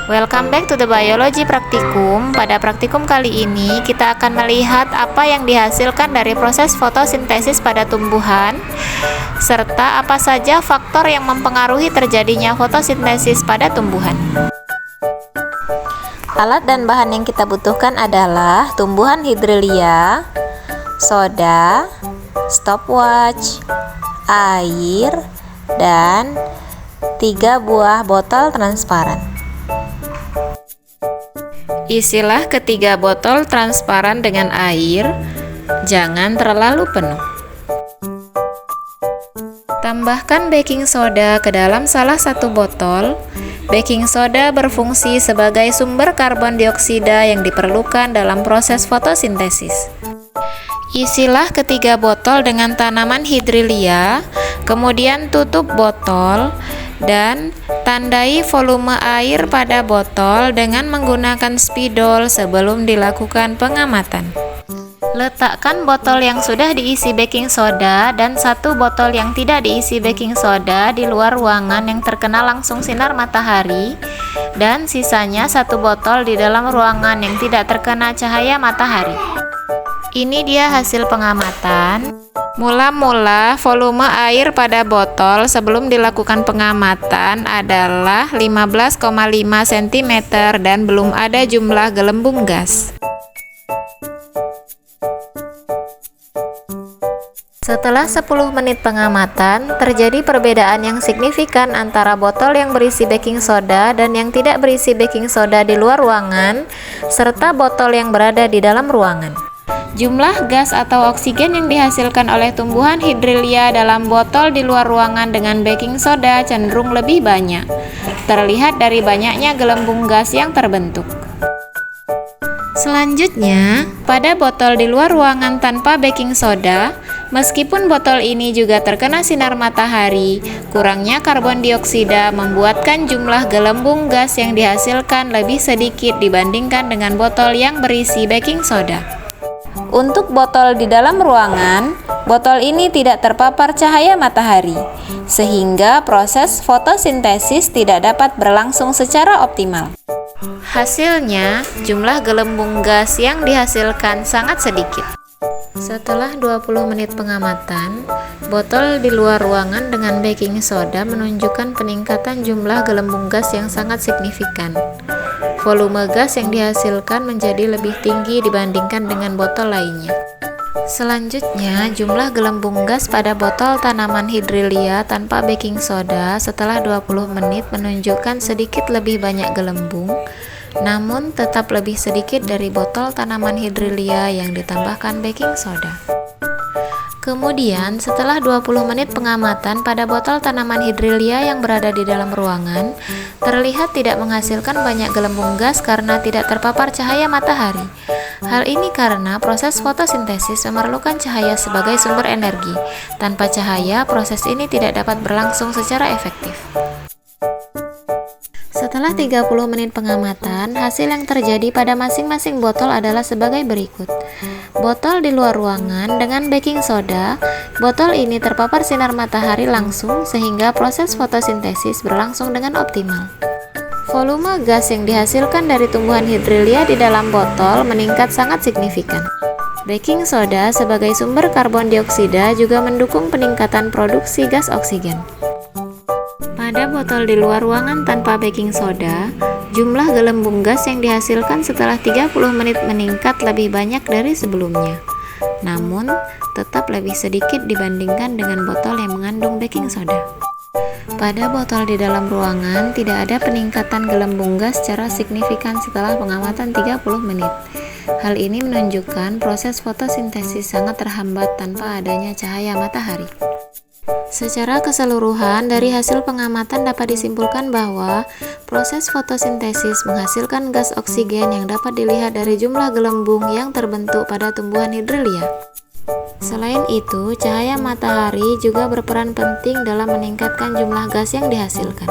Welcome back to the biology praktikum. Pada praktikum kali ini kita akan melihat apa yang dihasilkan dari proses fotosintesis pada tumbuhan, serta apa saja faktor yang mempengaruhi terjadinya fotosintesis pada tumbuhan. Alat dan bahan yang kita butuhkan adalah tumbuhan hidrelia, soda, stopwatch, air, dan 3 buah botol transparan. Isilah ketiga botol transparan dengan air, jangan terlalu penuh. Tambahkan baking soda ke dalam salah satu botol. Baking soda berfungsi sebagai sumber karbon dioksida yang diperlukan dalam proses fotosintesis. Isilah ketiga botol dengan tanaman hidrelia, kemudian tutup botol, dan tandai volume air pada botol dengan menggunakan spidol sebelum dilakukan pengamatan. Letakkan botol yang sudah diisi baking soda dan satu botol yang tidak diisi baking soda di luar ruangan yang terkena langsung sinar matahari, dan sisanya satu botol di dalam ruangan yang tidak terkena cahaya matahari. Ini dia hasil pengamatan. Mula-mula volume air pada botol sebelum dilakukan pengamatan adalah 15,5 cm dan belum ada jumlah gelembung gas. Setelah 10 menit pengamatan, terjadi perbedaan yang signifikan antara botol yang berisi baking soda dan yang tidak berisi baking soda di luar ruangan, serta botol yang berada di dalam ruangan. Jumlah gas atau oksigen yang dihasilkan oleh tumbuhan hidrelia dalam botol di luar ruangan dengan baking soda cenderung lebih banyak. Terlihat dari banyaknya gelembung gas yang terbentuk. Selanjutnya, pada botol di luar ruangan tanpa baking soda, meskipun botol ini juga terkena sinar matahari, kurangnya karbon dioksida membuatkan jumlah gelembung gas yang dihasilkan lebih sedikit dibandingkan dengan botol yang berisi baking soda. Untuk botol di dalam ruangan, botol ini tidak terpapar cahaya matahari, sehingga proses fotosintesis tidak dapat berlangsung secara optimal. Hasilnya, jumlah gelembung gas yang dihasilkan sangat sedikit. Setelah 20 menit pengamatan, botol di luar ruangan dengan baking soda menunjukkan peningkatan jumlah gelembung gas yang sangat signifikan. Volume gas yang dihasilkan menjadi lebih tinggi dibandingkan dengan botol lainnya. Selanjutnya, jumlah gelembung gas pada botol tanaman hidrelia tanpa baking soda setelah 20 menit menunjukkan sedikit lebih banyak gelembung, namun tetap lebih sedikit dari botol tanaman hidrelia yang ditambahkan baking soda. Kemudian, setelah 20 menit pengamatan pada botol tanaman hidrelia yang berada di dalam ruangan, terlihat tidak menghasilkan banyak gelembung gas karena tidak terpapar cahaya matahari. Hal ini karena proses fotosintesis memerlukan cahaya sebagai sumber energi. Tanpa cahaya, proses ini tidak dapat berlangsung secara efektif. Setelah 30 menit pengamatan, hasil yang terjadi pada masing-masing botol adalah sebagai berikut. Botol di luar ruangan dengan baking soda, botol ini terpapar sinar matahari langsung sehingga proses fotosintesis berlangsung dengan optimal. Volume gas yang dihasilkan dari tumbuhan hidrelia di dalam botol meningkat sangat signifikan. Baking soda sebagai sumber karbon dioksida juga mendukung peningkatan produksi gas oksigen. Pada botol di luar ruangan tanpa baking soda, jumlah gelembung gas yang dihasilkan setelah 30 menit meningkat lebih banyak dari sebelumnya. Namun, tetap lebih sedikit dibandingkan dengan botol yang mengandung baking soda. Pada botol di dalam ruangan, tidak ada peningkatan gelembung gas secara signifikan setelah pengamatan 30 menit. Hal ini menunjukkan proses fotosintesis sangat terhambat tanpa adanya cahaya matahari. Secara keseluruhan, dari hasil pengamatan dapat disimpulkan bahwa proses fotosintesis menghasilkan gas oksigen yang dapat dilihat dari jumlah gelembung yang terbentuk pada tumbuhan hidrelia. Selain itu, cahaya matahari juga berperan penting dalam meningkatkan jumlah gas yang dihasilkan.